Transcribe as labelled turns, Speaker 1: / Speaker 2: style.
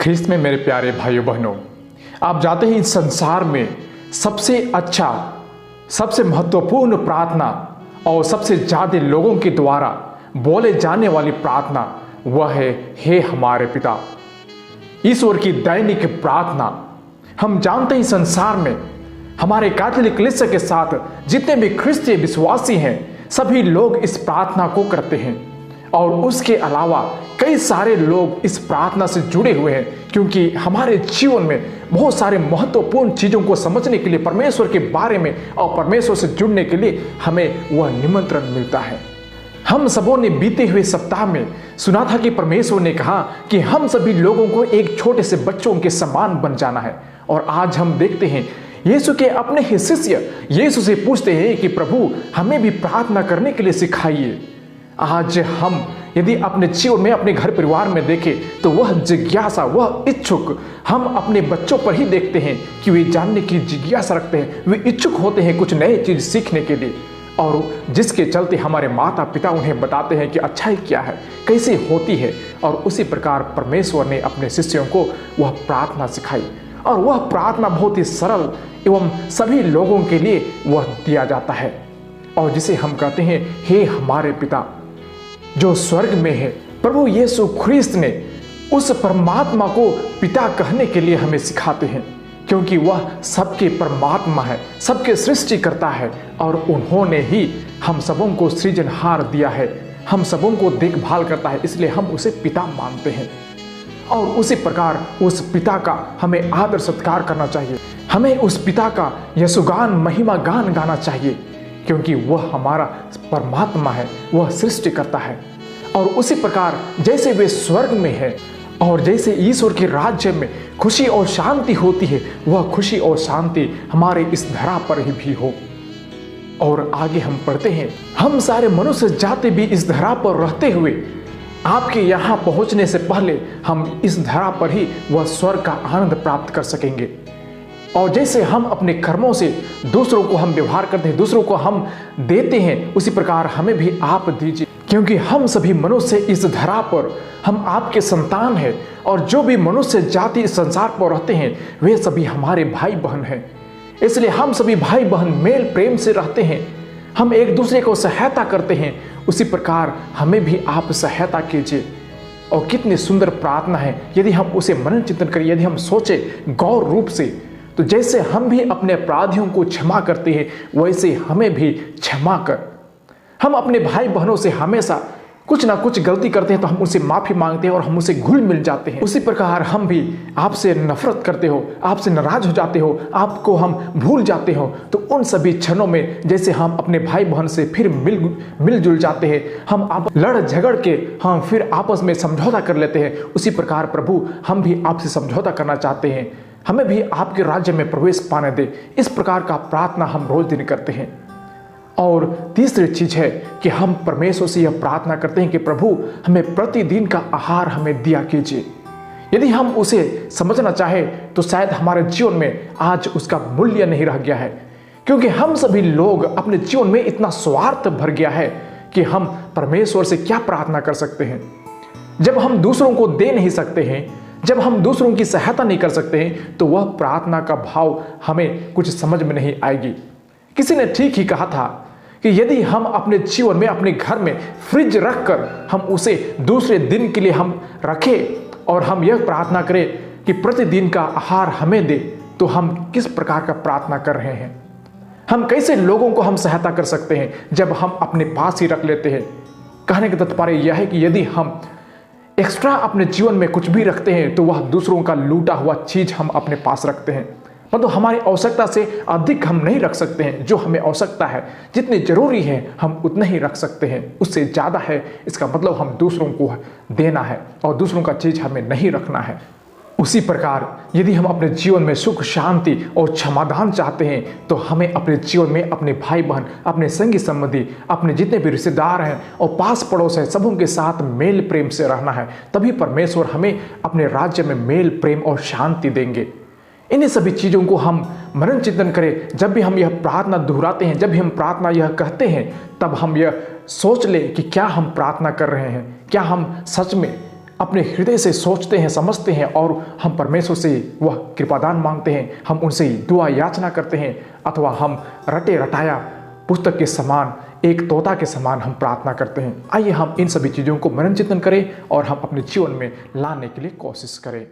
Speaker 1: ख्रिस्त में मेरे प्यारे भाइयों बहनों, आप जाते ही इस संसार में सबसे अच्छा, सबसे महत्वपूर्ण प्रार्थना और सबसे ज़्यादा लोगों के द्वारा बोले जाने वाली प्रार्थना वह है, हे हमारे पिता। ईश्वर की दैनिक प्रार्थना। हम जानते हैं संसार में हमारे कैथोलिक कलीसिया के साथ जितने भी ख्रिस्तीय विश्वासी हैं सभी लोग इस प्रार्थना को करते हैं और उसके अलावा कई सारे लोग इस प्रार्थना से जुड़े हुए हैं, क्योंकि हमारे जीवन में बहुत सारे महत्वपूर्ण चीज़ों को समझने के लिए, परमेश्वर के बारे में और परमेश्वर से जुड़ने के लिए हमें वह निमंत्रण मिलता है। हम सबों ने बीते हुए सप्ताह में सुना था कि परमेश्वर ने कहा कि हम सभी लोगों को एक छोटे से बच्चों के समान बन जाना है। और आज हम देखते हैं यीशु के अपने ही शिष्य यीशु से पूछते हैं कि प्रभु हमें भी प्रार्थना करने के लिए सिखाइए। आज हम यदि अपने जीवन में, अपने घर परिवार में देखें तो वह जिज्ञासा, वह इच्छुक हम अपने बच्चों पर ही देखते हैं कि वे जानने की जिज्ञासा रखते हैं, वे इच्छुक होते हैं कुछ नए चीज सीखने के लिए, और जिसके चलते हमारे माता पिता उन्हें बताते हैं कि अच्छाई क्या है, कैसे होती है। और उसी प्रकार परमेश्वर ने अपने शिष्यों को वह प्रार्थना सिखाई और वह प्रार्थना बहुत ही सरल एवं सभी लोगों के लिए वह दिया जाता है, और जिसे हम कहते हैं, हे हमारे पिता जो स्वर्ग में है। प्रभु यीशु ख्रिस्त ने उस परमात्मा को पिता कहने के लिए हमें सिखाते हैं, क्योंकि वह सबके परमात्मा है, सबके सृष्टिकर्ता है, और उन्होंने ही हम सबों को सृजनहार दिया है, हम सबों को देखभाल करता है, इसलिए हम उसे पिता मानते हैं। और उसी प्रकार उस पिता का हमें आदर सत्कार करना चाहिए, हमें उस पिता का यशुगान महिमा गान गाना चाहिए, क्योंकि वह हमारा परमात्मा है, वह सृष्टिकर्ता है। और उसी प्रकार जैसे वे स्वर्ग में है और जैसे ईश्वर के राज्य में खुशी और शांति होती है, वह खुशी और शांति हमारे इस धरा पर ही भी हो। और आगे हम पढ़ते हैं, हम सारे मनुष्य जाति भी इस धरा पर रहते हुए आपके यहाँ पहुँचने से पहले हम इस धरा पर ही वह स्वर्ग का आनंद प्राप्त कर सकेंगे। और जैसे हम अपने कर्मों से दूसरों को हम व्यवहार करते हैं, दूसरों को हम देते हैं, उसी प्रकार हमें भी आप दीजिए, क्योंकि हम सभी मनुष्य इस धरा पर हम आपके संतान हैं, और जो भी मनुष्य जाति इस संसार पर रहते हैं वे सभी हमारे भाई बहन हैं। इसलिए हम सभी भाई बहन मेल प्रेम से रहते हैं, हम एक दूसरे को सहायता करते हैं, उसी प्रकार हमें भी आप सहायता कीजिए। और कितनी सुंदर प्रार्थना है यदि हम उसे मनन चिंतन करें, यदि हम सोचे गौर रूप से, तो जैसे हम भी अपने अपराधियों को क्षमा करते हैं वैसे हमें भी क्षमा कर। हम अपने भाई बहनों से हमेशा कुछ ना कुछ गलती करते हैं तो हम उनसे माफ़ी मांगते हैं और हम उसे घुल मिल जाते हैं। उसी प्रकार हम भी आपसे नफरत करते हो, आपसे नाराज हो जाते हो, आपको हम भूल जाते हो, तो उन सभी क्षणों में जैसे हम अपने भाई बहन से फिर मिलजुल जाते हैं, हम आप लड़ झगड़ के हम फिर आपस में समझौता कर लेते हैं, उसी प्रकार प्रभु हम भी आपसे समझौता करना चाहते हैं, हमें भी आपके राज्य में प्रवेश पाने दे। इस प्रकार का प्रार्थना हम रोज दिन करते हैं। और तीसरी चीज है कि हम परमेश्वर से यह प्रार्थना करते हैं कि प्रभु हमें प्रतिदिन का आहार हमें दिया कीजिए। यदि हम उसे समझना चाहे तो शायद हमारे जीवन में आज उसका मूल्य नहीं रह गया है, क्योंकि हम सभी लोग अपने जीवन में इतना स्वार्थ भर गया है कि हम परमेश्वर से क्या प्रार्थना कर सकते हैं। जब हम दूसरों को दे नहीं सकते हैं, जब हम दूसरों की सहायता नहीं कर सकते हैं, तो वह प्रार्थना का भाव हमें कुछ समझ में नहीं आएगी। किसी ने ठीक ही कहा था कि यदि हम अपने जीवन में, अपने घर में फ्रिज रखकर हम उसे दूसरे दिन के लिए हम रखें और हम यह प्रार्थना करें कि प्रतिदिन का आहार हमें दे, तो हम किस प्रकार का प्रार्थना कर रहे हैं? हम कैसे लोगों को हम सहायता कर सकते हैं जब हम अपने पास ही रख लेते हैं? कहने का तात्पर्य यह है कि यदि हम एक्स्ट्रा अपने जीवन में कुछ भी रखते हैं तो वह दूसरों का लूटा हुआ चीज हम अपने पास रखते हैं। मतलब हमारी आवश्यकता से अधिक हम नहीं रख सकते हैं। जो हमें आवश्यकता है, जितनी जरूरी है, हम उतना ही रख सकते हैं। उससे ज़्यादा है इसका मतलब हम दूसरों को देना है और दूसरों का चीज़ हमें नहीं रखना है। उसी प्रकार यदि हम अपने जीवन में सुख, शांति और क्षमादान चाहते हैं तो हमें अपने जीवन में अपने भाई बहन, अपने संगी संबंधी, अपने जितने भी रिश्तेदार हैं और पास पड़ोस हैं, सबों के साथ मेल प्रेम से रहना है। तभी परमेश्वर हमें अपने राज्य में मेल प्रेम और शांति देंगे। इन्हीं सभी चीज़ों को हम मनन चिंतन करें। जब भी हम यह प्रार्थना दोहराते हैं, जब भी हम प्रार्थना यह कहते हैं, तब हम यह सोच लें कि क्या हम प्रार्थना कर रहे हैं, क्या हम सच में अपने हृदय से सोचते हैं, समझते हैं और हम परमेश्वर से वह कृपादान मांगते हैं, हम उनसे दुआ याचना करते हैं, अथवा हम रटे रटाया पुस्तक के समान, एक तोता के समान हम प्रार्थना करते हैं। आइए हम इन सभी चीज़ों को मनन चिंतन करें और हम अपने जीवन में लाने के लिए कोशिश करें।